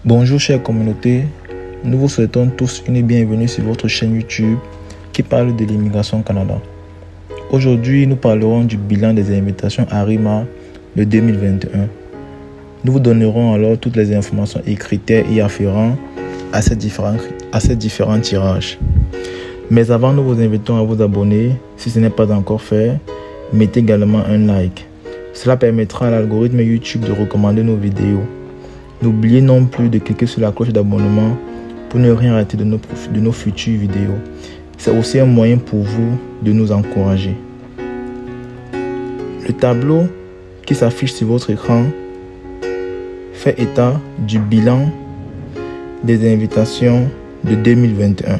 Bonjour chère communauté, nous vous souhaitons tous une bienvenue sur votre chaîne YouTube qui parle de l'immigration au Canada. Aujourd'hui, nous parlerons du bilan des invitations à RIMA de 2021. Nous vous donnerons alors toutes les informations et critères y afférents à ces différents tirages. Mais avant, nous vous invitons à vous abonner si ce n'est pas encore fait. Mettez également un like. Cela permettra à l'algorithme YouTube de recommander nos vidéos. N'oubliez non plus de cliquer sur la cloche d'abonnement pour ne rien rater de nos futures vidéos. C'est aussi un moyen pour vous de nous encourager. Le tableau qui s'affiche sur votre écran fait état du bilan des invitations de 2021.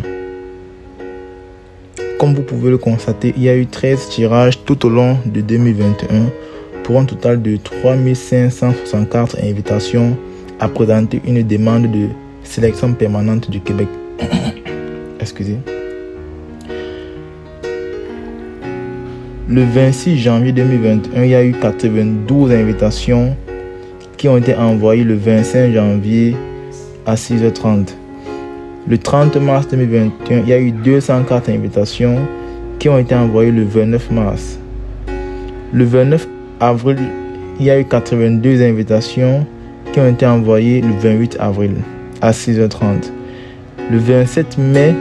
Comme vous pouvez le constater, il y a eu 13 tirages tout au long de 2021 pour un total de 3564 invitations à présenter une demande de sélection permanente du Québec. Excusez. Le 26 janvier 2021, il y a eu 92 invitations qui ont été envoyées le 25 janvier à 6h30. Le 30 mars 2021, il y a eu 204 invitations qui ont été envoyées le 29 mars. Le 29 avril, il y a eu 82 invitations qui ont été envoyées le 28 avril à 6h30. Le 27 mai,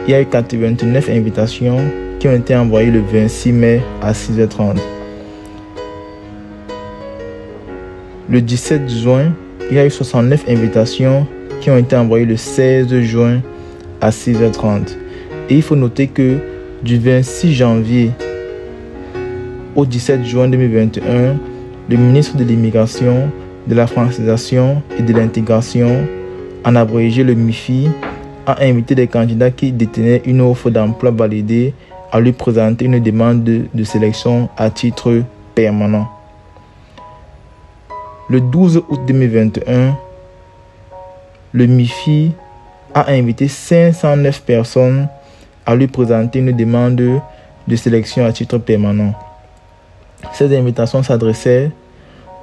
il y a eu 89 invitations qui ont été envoyées le 26 mai à 6h30. Le 17 juin, il y a eu 69 invitations qui ont été envoyées le 16 juin à 6h30. Et il faut noter que du 26 janvier au 17 juin 2021, le ministre de l'Immigration, de la Francisation et de l'Intégration, en abrégé le MIFI, a invité des candidats qui détenaient une offre d'emploi validée à lui présenter une demande de sélection à titre permanent. Le 12 août 2021, le MIFI a invité 509 personnes à lui présenter une demande de sélection à titre permanent. Ces invitations s'adressaient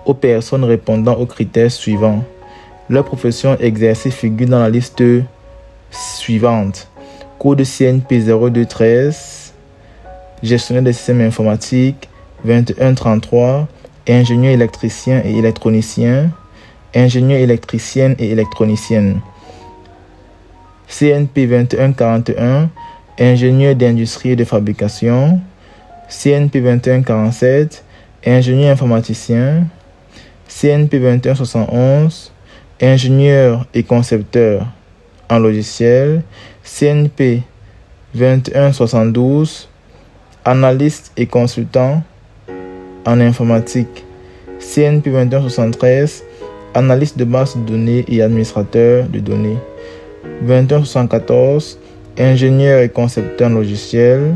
aux personnes répondant aux critères suivants. Leur profession exercée figure dans la liste suivante. Code CNP 0213, gestionnaire des systèmes informatiques 2133, ingénieur électricien et électronicien, ingénieur électricienne et électronicienne. CNP 2141, ingénieur d'industrie et de fabrication. CNP 2147, ingénieur informaticien. CNP 2171, ingénieur et concepteur en logiciel. CNP 2172, analyste et consultant en informatique. CNP 2173, analyste de base de données et administrateur de données. 2174, ingénieur et concepteur en logiciel.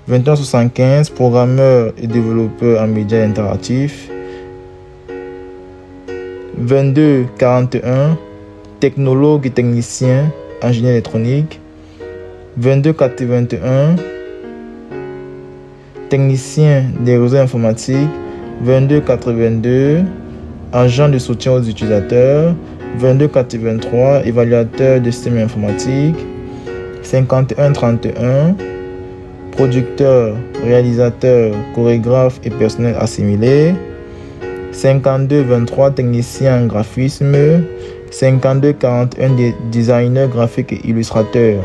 2175, programmeur et développeur en médias interactifs. 2241, technologue et technicien en génie électronique. 2281, technicien des réseaux informatiques. 2282, agent de soutien aux utilisateurs. 2283, évaluateur de systèmes informatiques. 5131, producteur, réalisateur, chorégraphe et personnel assimilé. 5223, technicien en graphisme. 5241, designer graphique et illustrateur.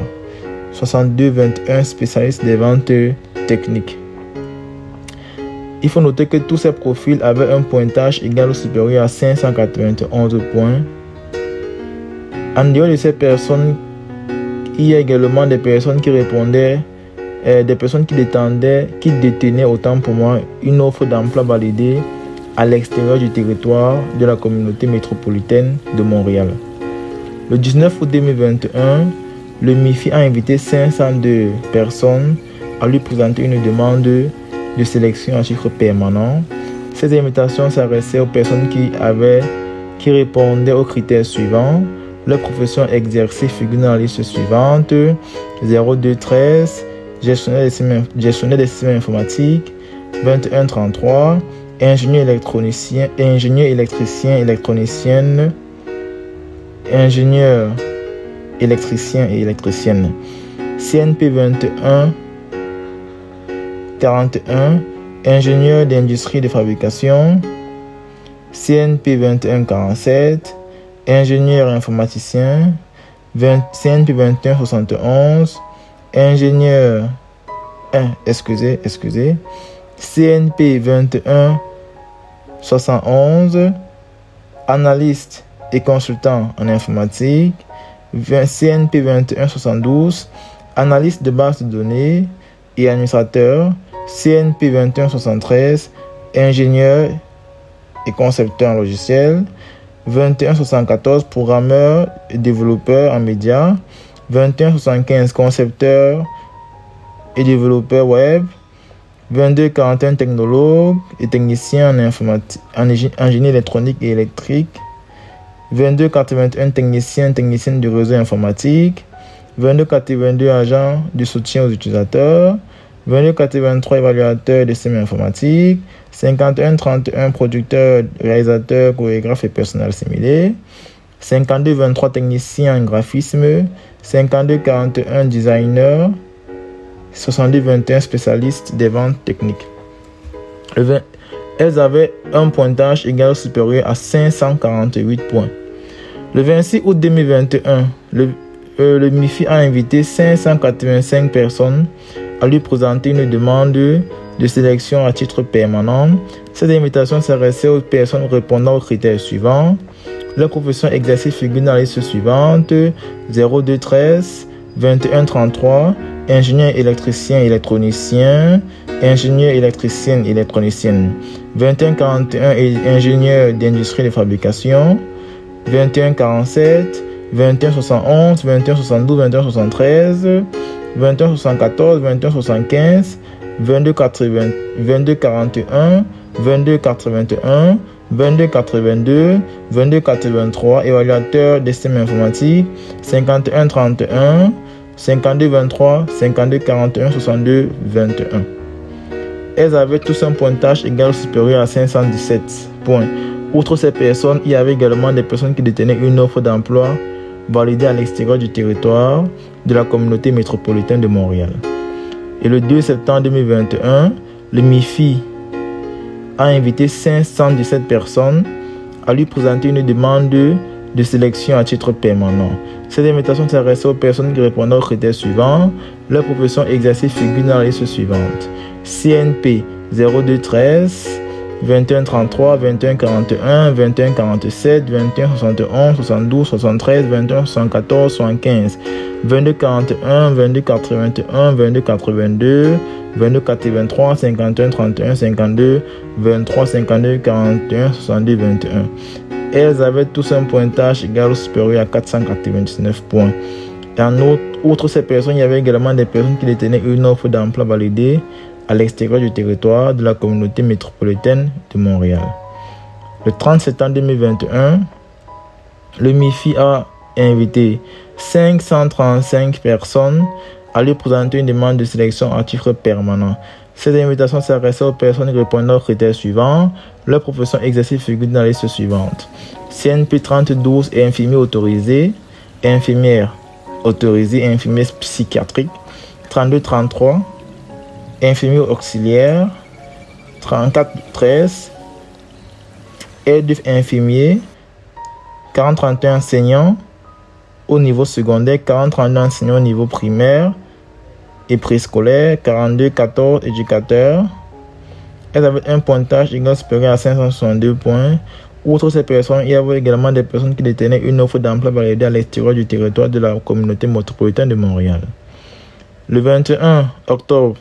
6221, spécialiste des ventes techniques. Il faut noter que tous ces profils avaient un pointage égal ou supérieur à 591 points. En dehors de ces personnes, il y a également des personnes qui répondaient, des personnes qui détenaient autant pour moi une offre d'emploi validée à l'extérieur du territoire de la communauté métropolitaine de Montréal. Le 19 août 2021, le MIFI a invité 502 personnes à lui présenter une demande de sélection à titre permanent. Ces invitations s'adressaient aux personnes qui répondaient aux critères suivants. Leur profession exercée figure dans la liste suivante. 0213, gestionnaire des systèmes informatiques. 2133, ingénieur électricien, électronicienne. ingénieur électricien et électricienne. CNP 21 41, ingénieur d'industrie de fabrication. CNP 21 47, ingénieur informaticien. CNP 21 71, ingénieur CNP 21 71, analyste et consultant en informatique. CNP 21 72, analyste de base de données et administrateur. CNP 21 73, ingénieur et concepteur en logiciel. 21 74, programmeur et développeur en médias. 21 75, concepteur et développeur web. 22 41, technologue et technicien en informatique, en génie électronique et électrique. 22 81, technicienne du réseau informatique. 22 82, agent de soutien aux utilisateurs. 22 83, évaluateur de systèmes informatiques. 51 31, producteur, réalisateur, chorégraphe et personnel similé. 52 23, technicien en graphisme. 52 41, designer. 62 21, spécialiste des ventes techniques. Elles avaient un pointage égal ou supérieur à 548 points. Le 26 août 2021, le MIFI a invité 585 personnes à lui présenter une demande de sélection à titre permanent. Cette invitation s'adressait aux personnes répondant aux critères suivants. Leur profession exercice figure dans la liste suivante: 02 13 21 33, ingénieur électricien électronicien, ingénieur électricienne électronicienne. 21 41, ingénieur d'industrie de fabrication. 21 47, 21 71, 21 72, 21 73, 21 74, 21 75, 22 41, 22 41, 22 81, 22 82, 22 83, évaluateur des systèmes informatiques. 51 31, 52 23, 52 41, 62 21. Elles avaient tous un pointage égal ou supérieur à 517 points. Outre ces personnes, il y avait également des personnes qui détenaient une offre d'emploi validée à l'extérieur du territoire de la communauté métropolitaine de Montréal. Et le 2 septembre 2021, le MIFI a invité 517 personnes à lui présenter une demande de sélection à titre permanent. Cette invitation s'adressait aux personnes qui répondaient aux critères suivants. Leur profession exercice figure dans la liste suivante: CNP 02 13, 21 33, 21 41, 21 47, 21 71, 72, 73, 21 74, 75, 22 41, 22 81, 22 82, 22 83, 51 31, 52, 23 52, 41, 62, 21. Elles avaient tous un pointage égal ou supérieur à 499 points. Et outre ces personnes, il y avait également des personnes qui détenaient une offre d'emploi validée à l'extérieur du territoire de la communauté métropolitaine de Montréal. Le 30 septembre 2021, le MIFI a invité 535 personnes à lui présenter une demande de sélection à titre permanent. Cette invitation s'adressait aux personnes répondant aux critères suivants. Leur profession exercice figure dans la liste suivante: CNP 3012, infirmier autorisé, infirmière autorisée, infirmière psychiatrique. 32-33, infirmier auxiliaire. 34-13, aide infirmier. 40-31, enseignant au niveau secondaire. 40-32, enseignant au niveau primaire et préscolaire. 42-14, éducateur. Elles avaient un pointage égal supérieur à 562 points. Outre ces personnes, il y avait également des personnes qui détenaient une offre d'emploi validée à l'extérieur du territoire de la communauté métropolitaine de Montréal. Le 21 octobre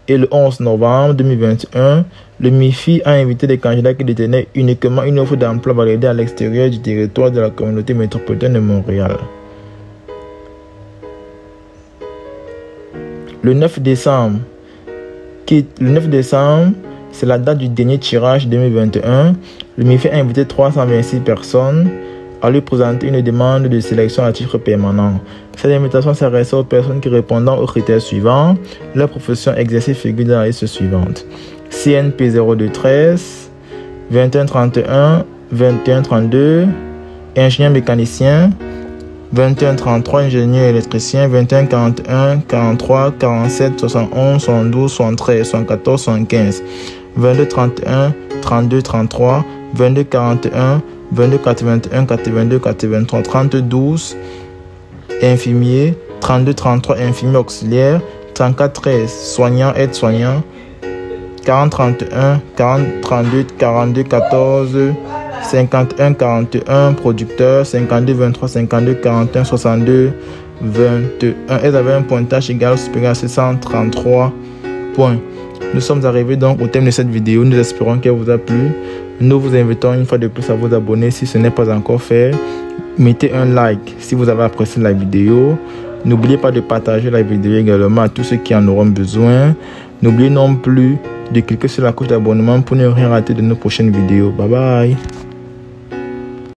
et le 11 novembre 2021, le MIFI a invité des candidats qui détenaient uniquement une offre d'emploi validée à l'extérieur du territoire de la communauté métropolitaine de Montréal. Le 9 décembre, c'est la date du dernier tirage 2021. Le MIFI a invité 326 personnes à lui présenter une demande de sélection à titre permanent. Cette invitation s'adressait aux personnes qui répondant aux critères suivants. Leur profession exercice figure dans la liste suivante: CNP 0213, 2131, 2132, ingénieur mécanicien, 21 33 ingénieur électricien, 21 41 43 47 71 72 73 74 75, 22 31 32 33, 22 41 22 81 82 83, 32 infirmier, 32 33 infirmier auxiliaire, 34 13 soignant aide-soignant, 40 31 40 32 42 14, 51 41 producteur, 52 23 52 41 62 21. Elles avaient un pointage égal ou supérieur à 633 points. Nous sommes arrivés donc au thème de cette vidéo. Nous espérons qu'elle vous a plu. Nous vous invitons une fois de plus à vous abonner si ce n'est pas encore fait. Mettez un like si vous avez apprécié la vidéo. N'oubliez pas de partager la vidéo également à tous ceux qui en auront besoin. N'oubliez non plus de cliquer sur la cloche d'abonnement pour ne rien rater de nos prochaines vidéos. Bye bye.